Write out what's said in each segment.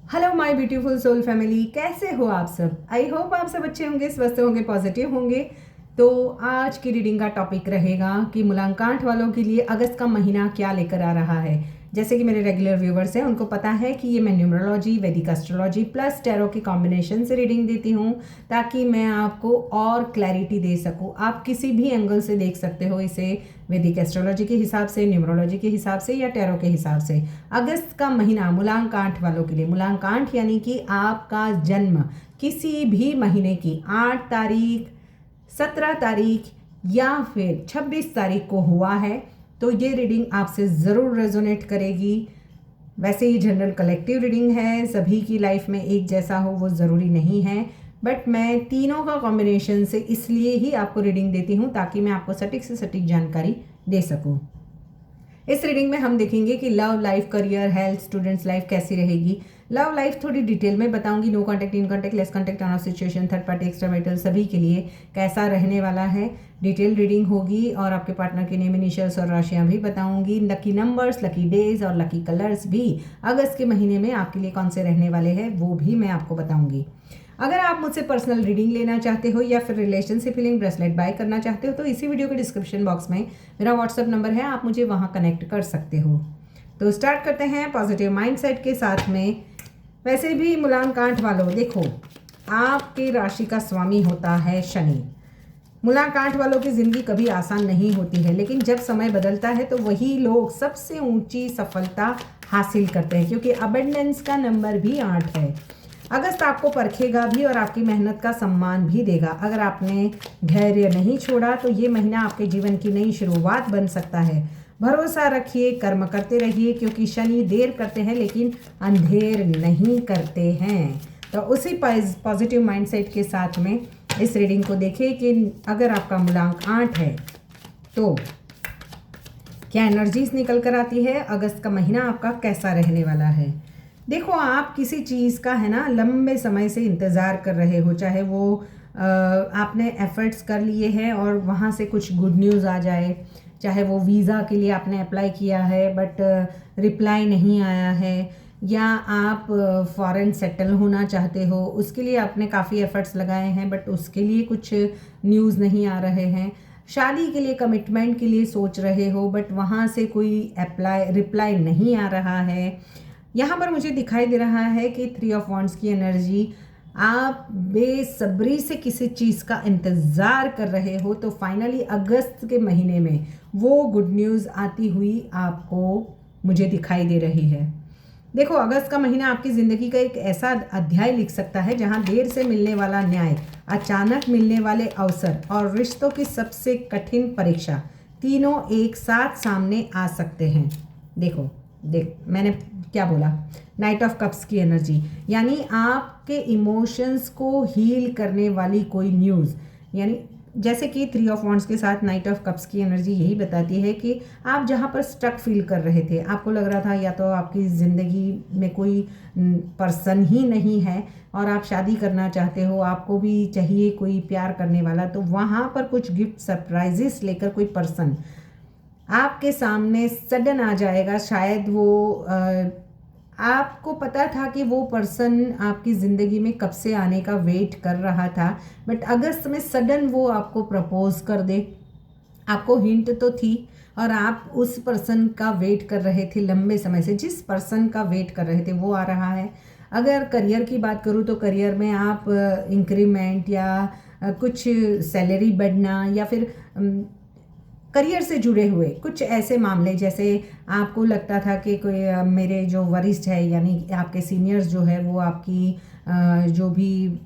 Hello my beautiful soul family, कैसे हो आप सब। आई होप आप सब अच्छे होंगे, स्वस्थ होंगे, पॉजिटिव होंगे। तो आज की रीडिंग का टॉपिक रहेगा कि मूलांक वालों के लिए अगस्त का महीना क्या लेकर आ रहा है। जैसे कि मेरे रेगुलर व्यूवर्स हैं, उनको पता है कि ये मैं न्यूमरोलॉजी, वैदिक एस्ट्रोलॉजी प्लस टैरो के कॉम्बिनेशन से रीडिंग देती हूँ, ताकि मैं आपको और क्लैरिटी दे सकूँ। आप किसी भी एंगल से देख सकते हो इसे, वैदिक एस्ट्रोलॉजी के हिसाब से, न्यूमरोलॉजी के हिसाब से या टैरो के हिसाब से। अगस्त का महीना मूलांक वालों के लिए, मूलांक यानी कि आपका जन्म किसी भी महीने की 8 तारीख, 17 तारीख या फिर 26 तारीख को हुआ है तो ये रीडिंग आपसे ज़रूर रेजोनेट करेगी। वैसे ये जनरल कलेक्टिव रीडिंग है, सभी की लाइफ में एक जैसा हो वो ज़रूरी नहीं है, बट मैं तीनों का कॉम्बिनेशन से इसलिए ही आपको रीडिंग देती हूँ ताकि मैं आपको सटीक से सटीक जानकारी दे सकूँ। इस रीडिंग में हम देखेंगे कि love life, career, health, students life कैसी रहेगी। लव लाइफ थोड़ी डिटेल में बताऊंगी, no contact, in contact, less contact, on off situation, third party, extramarital, सभी के लिए कैसा रहने वाला है। डिटेल रीडिंग होगी और आपके पार्टनर के नेम, इनिशियल्स और राशियां भी बताऊंगी। लकी नंबर्स, लकी डेज और लकी कलर्स भी अगस्त के महीने में आपके लिए कौन से रहने वाले हैं वो भी मैं आपको बताऊंगी। अगर आप मुझसे पर्सनल रीडिंग लेना चाहते हो या फिर रिलेशनशिप हीलिंग ब्रेसलेट बाय करना चाहते हो तो इसी वीडियो के डिस्क्रिप्शन बॉक्स में मेरा व्हाट्सएप नंबर है, आप मुझे वहाँ कनेक्ट कर सकते हो। तो स्टार्ट करते हैं पॉजिटिव माइंडसेट के साथ में। वैसे भी मूलांक वालों, देखो आपके राशि का स्वामी होता है शनि। मूलांक वालों की ज़िंदगी कभी आसान नहीं होती है, लेकिन जब समय बदलता है तो वही लोग सबसे ऊंची सफलता हासिल करते हैं, क्योंकि अबंडेंस का नंबर भी 8 है। अगस्त आपको परखेगा भी और आपकी मेहनत का सम्मान भी देगा। अगर आपने धैर्य नहीं छोड़ा तो ये महीना आपके जीवन की नई शुरुआत बन सकता है। भरोसा रखिए, कर्म करते रहिए, क्योंकि शनि देर करते हैं लेकिन अंधेर नहीं करते हैं। तो उसी पॉजिटिव माइंडसेट के साथ में इस रीडिंग को देखिए कि अगर आपका मूलांक 8 है तो क्या एनर्जीज निकल कर आती है, अगस्त का महीना आपका कैसा रहने वाला है। देखो, आप किसी चीज़ का है ना लंबे समय से इंतज़ार कर रहे हो, चाहे वो आपने एफर्ट्स कर लिए हैं और वहाँ से कुछ गुड न्यूज़ आ जाए, चाहे वो वीज़ा के लिए आपने अप्लाई किया है बट रिप्लाई नहीं आया है, या आप फॉरेन सेटल होना चाहते हो, उसके लिए आपने काफ़ी एफर्ट्स लगाए हैं बट उसके लिए कुछ न्यूज़ नहीं आ रहे हैं। शादी के लिए, कमिटमेंट के लिए सोच रहे हो बट वहाँ से कोई रिप्लाई नहीं आ रहा है। यहाँ पर मुझे दिखाई दे रहा है कि 3 ऑफ वॉन्ड्स की एनर्जी, आप बेसब्री से किसी चीज़ का इंतज़ार कर रहे हो, तो फाइनली अगस्त के महीने में वो गुड न्यूज़ आती हुई आपको मुझे दिखाई दे रही है। देखो, अगस्त का महीना आपकी ज़िंदगी का एक ऐसा अध्याय लिख सकता है जहाँ देर से मिलने वाला न्याय, अचानक मिलने वाले अवसर और रिश्तों की सबसे कठिन परीक्षा तीनों एक साथ सामने आ सकते हैं। देखो, मैंने क्या बोला, नाइट ऑफ कप्स की एनर्जी, यानी आपके इमोशंस को हील करने वाली कोई न्यूज़, यानी जैसे कि 3 ऑफ वॉन्ड्स के साथ नाइट ऑफ कप्स की एनर्जी यही बताती है कि आप जहाँ पर स्टक फील कर रहे थे, आपको लग रहा था या तो आपकी ज़िंदगी में कोई पर्सन ही नहीं है और आप शादी करना चाहते हो, आपको भी चाहिए कोई प्यार करने वाला, तो वहाँ पर कुछ गिफ्ट सरप्राइजेस लेकर कोई पर्सन आपके सामने सडन आ जाएगा। शायद वो आपको पता था कि वो पर्सन आपकी ज़िंदगी में कब से आने का वेट कर रहा था, बट अगस्त में सडन वो आपको प्रपोज कर दे। आपको हिंट तो थी और आप उस पर्सन का वेट कर रहे थे लंबे समय से, जिस पर्सन का वेट कर रहे थे वो आ रहा है। अगर करियर की बात करूँ तो करियर में आप इंक्रीमेंट या कुछ सैलरी बढ़ना या फिर करियर से जुड़े हुए कुछ ऐसे मामले, जैसे आपको लगता था कि कोई मेरे जो वरिष्ठ है यानी आपके सीनियर्स जो है वो आपकी जो भी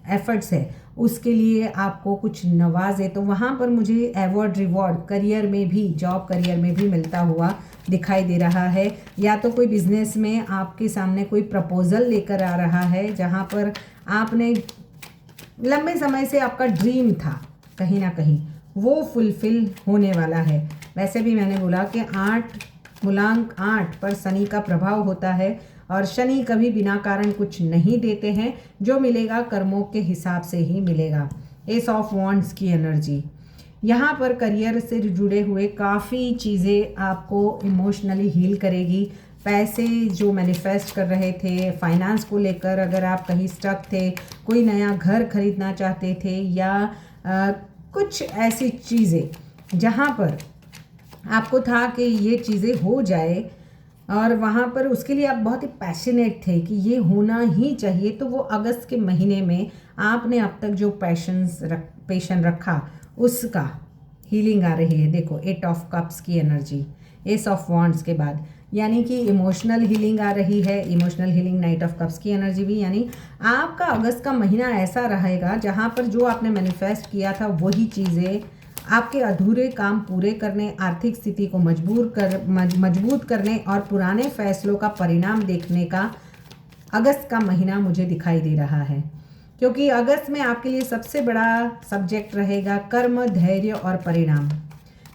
एफर्ट्स है उसके लिए आपको कुछ नवाजे, तो वहाँ पर मुझे अवार्ड रिवॉर्ड करियर में भी, जॉब करियर में भी मिलता हुआ दिखाई दे रहा है। या तो कोई बिजनेस में आपके सामने कोई प्रपोज़ल लेकर आ रहा है जहाँ पर आपने लंबे समय से आपका ड्रीम था कहीं ना कहीं वो फुलफिल होने वाला है। वैसे भी मैंने बोला कि मूलांक 8 पर शनि का प्रभाव होता है और शनि कभी बिना कारण कुछ नहीं देते हैं, जो मिलेगा कर्मों के हिसाब से ही मिलेगा। एस ऑफ वॉन्ड्स की एनर्जी यहाँ पर करियर से जुड़े हुए काफ़ी चीज़ें आपको इमोशनली हील करेगी। पैसे जो मैनिफेस्ट कर रहे थे, फाइनेंस को लेकर अगर आप कहीं स्टक थे, कोई नया घर खरीदना चाहते थे या कुछ ऐसी चीज़ें जहाँ पर आपको था कि ये चीज़ें हो जाए और वहाँ पर उसके लिए आप बहुत ही पैशनेट थे कि ये होना ही चाहिए, तो वो अगस्त के महीने में आपने अब तक जो पेशन रखा उसका हीलिंग आ रही है। देखो 8 ऑफ कप्स की एनर्जी, एस ऑफ वॉन्ड्स के बाद, यानी कि इमोशनल हीलिंग आ रही है। Emotional healing, night of cups की एनर्जी भी, यानी आपका अगस्त का महीना ऐसा रहेगा जहाँ पर जो आपने मैनिफेस्ट किया था वही चीज़ें आपके अधूरे काम पूरे करने, आर्थिक स्थिति को मजबूत करने और पुराने फैसलों का परिणाम देखने का अगस्त का महीना मुझे दिखाई दे रहा है। क्योंकि अगस्त में आपके लिए सबसे बड़ा सब्जेक्ट रहेगा कर्म, धैर्य और परिणाम।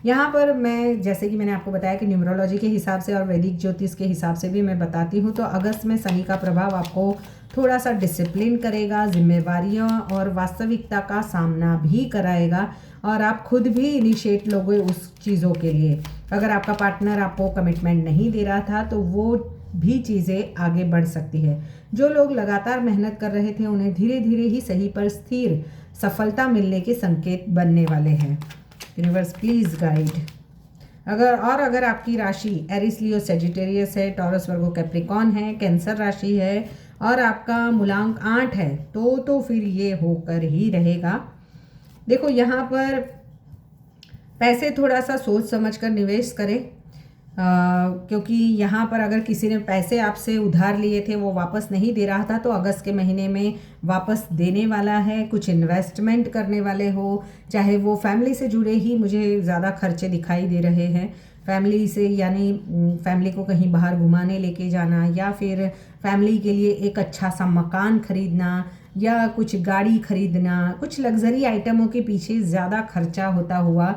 यहाँ पर मैं, जैसे कि मैंने आपको बताया कि न्यूमरोलॉजी के हिसाब से और वैदिक ज्योतिष के हिसाब से भी मैं बताती हूँ, तो अगस्त में शनि का प्रभाव आपको थोड़ा सा डिसिप्लिन करेगा, जिम्मेवारियों और वास्तविकता का सामना भी कराएगा और आप खुद भी इनिशिएट लोगे उस चीज़ों के लिए। अगर आपका पार्टनर आपको कमिटमेंट नहीं दे रहा था तो वो भी चीज़ें आगे बढ़ सकती है। जो लोग लगातार मेहनत कर रहे थे उन्हें धीरे धीरे ही सही पर स्थिर सफलता मिलने के संकेत बनने वाले हैं। Universe please guide. अगर आपकी राशि एरिस, लियो, सेजिटेरियस है, टॉरस, वर्गो, कैप्रिकॉन है, कैंसर राशि है और आपका मूलांक 8 है तो फिर ये होकर ही रहेगा। देखो यहाँ पर पैसे थोड़ा सा सोच समझ कर निवेश करें, क्योंकि यहाँ पर अगर किसी ने पैसे आपसे उधार लिए थे वो वापस नहीं दे रहा था तो अगस्त के महीने में वापस देने वाला है। कुछ इन्वेस्टमेंट करने वाले हो, चाहे वो फैमिली से जुड़े ही मुझे ज़्यादा खर्चे दिखाई दे रहे हैं। फैमिली से, यानी फैमिली को कहीं बाहर घुमाने लेके जाना या फिर फैमिली के लिए एक अच्छा सा मकान खरीदना या कुछ गाड़ी खरीदना, कुछ लग्जरी आइटमों के पीछे ज़्यादा खर्चा होता हुआ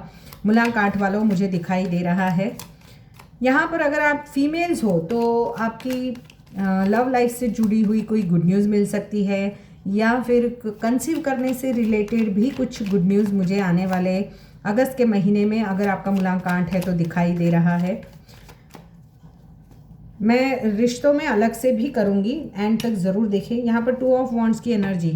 मूलांक 8 वालों मुझे दिखाई दे रहा है। यहाँ पर अगर आप फीमेल्स हो तो आपकी लव लाइफ से जुड़ी हुई कोई गुड न्यूज़ मिल सकती है या फिर कंसीव करने से रिलेटेड भी कुछ गुड न्यूज़ मुझे आने वाले अगस्त के महीने में, अगर आपका मूलांक 8 है तो दिखाई दे रहा है। मैं रिश्तों में अलग से भी करूँगी, एंड तक ज़रूर देखें। यहाँ पर 2 ऑफ वॉन्ड्स की एनर्जी,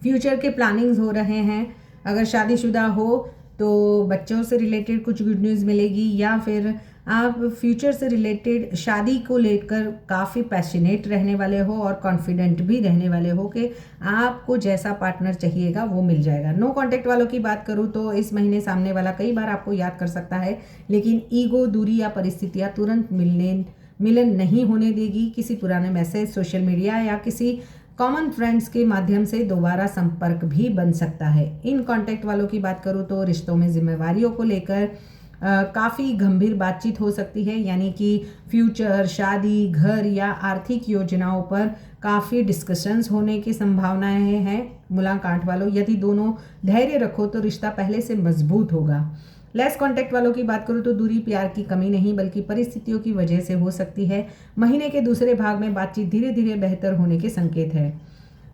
फ्यूचर के प्लानिंग्स हो रहे हैं। अगर शादीशुदा हो तो बच्चों से रिलेटेड कुछ गुड न्यूज़ मिलेगी या फिर आप फ्यूचर से रिलेटेड शादी को लेकर काफ़ी पैशनेट रहने वाले हो और कॉन्फिडेंट भी रहने वाले हो कि आपको जैसा पार्टनर चाहिएगा वो मिल जाएगा। नो कांटेक्ट वालों की बात करूँ तो इस महीने सामने वाला कई बार आपको याद कर सकता है, लेकिन ईगो, दूरी या परिस्थितियाँ तुरंत मिलन नहीं होने देगी। किसी पुराने मैसेज, सोशल मीडिया या किसी कॉमन फ्रेंड्स के माध्यम से दोबारा संपर्क भी बन सकता है। इन कांटेक्ट वालों की बात करूँ तो रिश्तों में जिम्मेवारियों को लेकर काफ़ी गंभीर बातचीत हो सकती है, यानी कि फ्यूचर, शादी, घर या आर्थिक योजनाओं पर काफ़ी डिस्कशंस होने की संभावनाएं हैं। मूलांक 8 वालों, यदि दोनों धैर्य रखो तो रिश्ता पहले से मजबूत होगा। लेस कांटेक्ट वालों की बात करूँ तो दूरी प्यार की कमी नहीं बल्कि परिस्थितियों की वजह से हो सकती है। महीने के दूसरे भाग में बातचीत धीरे धीरे बेहतर होने के संकेत है।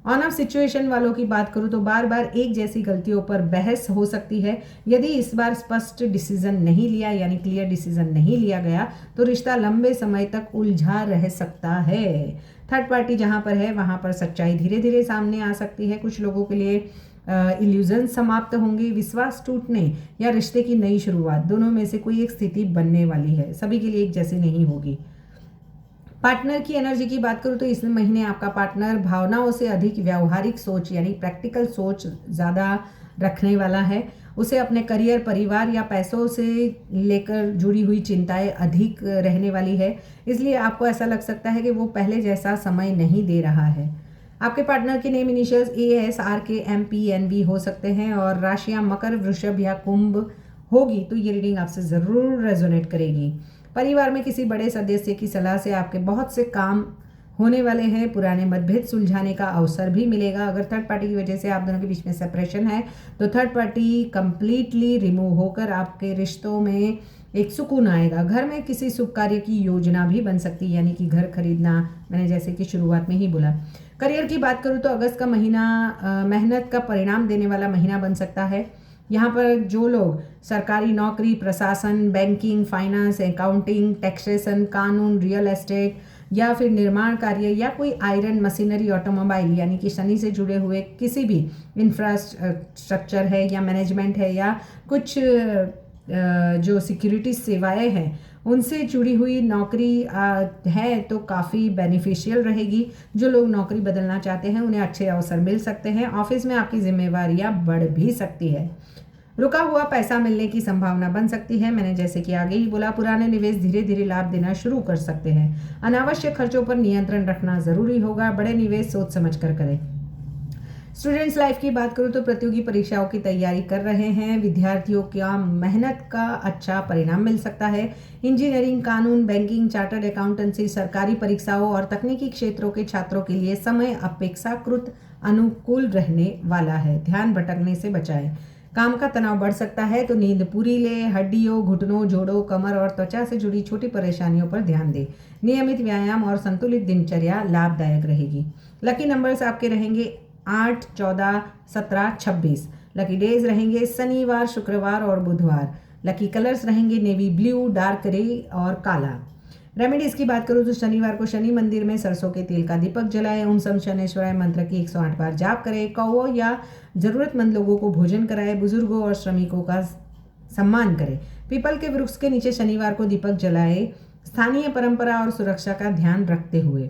ऑन ऑफ सिचुएशन वालों की बात करूँ तो बार बार एक जैसी गलतियों पर बहस हो सकती है। यदि इस बार स्पष्ट डिसीजन नहीं लिया, यानी क्लियर डिसीजन नहीं लिया गया तो रिश्ता लंबे समय तक उलझा रह सकता है। थर्ड पार्टी जहाँ पर है वहाँ पर सच्चाई धीरे धीरे सामने आ सकती है। कुछ लोगों के लिए इल्यूजन समाप्त होंगे, विश्वास टूटने या रिश्ते की नई शुरुआत, दोनों में से कोई एक स्थिति बनने वाली है। सभी के लिए एक जैसी नहीं होगी। पार्टनर की एनर्जी की बात करूँ तो इस महीने आपका पार्टनर भावनाओं से अधिक व्यावहारिक सोच, यानी प्रैक्टिकल सोच ज़्यादा रखने वाला है। उसे अपने करियर, परिवार या पैसों से लेकर जुड़ी हुई चिंताएं अधिक रहने वाली है, इसलिए आपको ऐसा लग सकता है कि वो पहले जैसा समय नहीं दे रहा है। आपके पार्टनर के name initials AS, RK, MP, NB हो सकते हैं और राशियाँ मकर, वृषभ या कुंभ होगी तो ये रीडिंग आपसे ज़रूर रेजोनेट करेगी। परिवार में किसी बड़े सदस्य की सलाह से आपके बहुत से काम होने वाले हैं। पुराने मतभेद सुलझाने का अवसर भी मिलेगा। अगर थर्ड पार्टी की वजह से आप दोनों के बीच में सेपरेशन है तो थर्ड पार्टी कंप्लीटली रिमूव होकर आपके रिश्तों में एक सुकून आएगा। घर में किसी शुभ कार्य की योजना भी बन सकती है, यानी कि घर खरीदना, मैंने जैसे कि शुरुआत में ही बोला। करियर की बात करूँ तो अगस्त का महीना मेहनत का परिणाम देने वाला महीना बन सकता है। यहाँ पर जो लोग सरकारी नौकरी, प्रशासन, बैंकिंग, फाइनेंस, अकाउंटिंग, टैक्सेशन, कानून, रियल एस्टेट या फिर निर्माण कार्य या कोई आयरन, मशीनरी, ऑटोमोबाइल यानी कि शनि से जुड़े हुए किसी भी इंफ्रास्ट्रक्चर है या मैनेजमेंट है या कुछ जो सिक्योरिटी सेवाएं हैं उनसे जुड़ी हुई नौकरी है तो काफ़ी बेनिफिशियल रहेगी। जो लोग नौकरी बदलना चाहते हैं उन्हें अच्छे अवसर मिल सकते हैं। ऑफिस में आपकी जिम्मेवारियां बढ़ भी सकती है। रुका हुआ पैसा मिलने की संभावना बन सकती है। मैंने जैसे कि आगे ही बोला, पुराने निवेश धीरे धीरे लाभ देना शुरू कर सकते हैं। अनावश्यक खर्चों पर नियंत्रण रखना जरूरी होगा। बड़े निवेश सोच समझ कर करें। स्टूडेंट्स लाइफ की बात करूँ तो प्रतियोगी परीक्षाओं की तैयारी कर रहे हैं। विद्यार्थियों का मेहनत का अच्छा परिणाम मिल सकता है। इंजीनियरिंग, कानून, बैंकिंग, चार्टर्ड अकाउंटेंसी, सरकारी परीक्षाओं और तकनीकी क्षेत्रों के छात्रों के लिए समय अपेक्षाकृत अनुकूल रहने वाला है। ध्यान भटकने से बचाएं। काम का तनाव बढ़ सकता है तो नींद पूरी ले। हड्डियों, घुटनों, जोड़ों, कमर और त्वचा से जुड़ी छोटी परेशानियों पर ध्यान दें। नियमित व्यायाम और संतुलित दिनचर्या लाभदायक रहेगी। लकी नंबर्स आपके रहेंगे 8, 14, 17, 26। लकी डेज रहेंगे शनिवार, शुक्रवार और बुधवार। लकी कलर्स रहेंगे नेवी ब्लू, डार्क ग्रे और काला। रेमेडीज की बात करूँ तो शनिवार को शनि मंदिर में सरसों के तेल का दीपक जलाएं। ओम सम शनेश्वराय मंत्र की 108 बार जाप करें। कौओं या जरूरतमंद लोगों को भोजन कराएं। बुजुर्गों और श्रमिकों का सम्मान करें। पीपल के वृक्ष के नीचे शनिवार को दीपक जलाएं। स्थानीय परंपरा और सुरक्षा का ध्यान रखते हुए।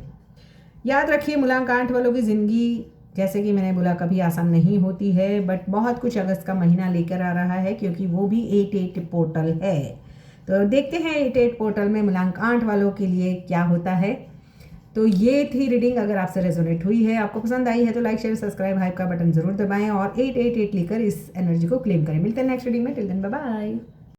याद रखिए, मूलांक 8 वालों की जिंदगी जैसे कि मैंने बोला कभी आसान नहीं होती है, बट बहुत कुछ अगस्त का महीना लेकर आ रहा है क्योंकि वो भी 88 पोर्टल है। तो देखते हैं 88 पोर्टल में मूलांक 8 वालों के लिए क्या होता है। तो ये थी रीडिंग। अगर आपसे रेजोनेट हुई है, आपको पसंद आई है तो लाइक, शेयर, सब्सक्राइब, हाइप का बटन जरूर दबाएं और 888 लिखकर इस एनर्जी को क्लेम करें। मिलते हैं नेक्स्ट रीडिंग में। Till then bye bye.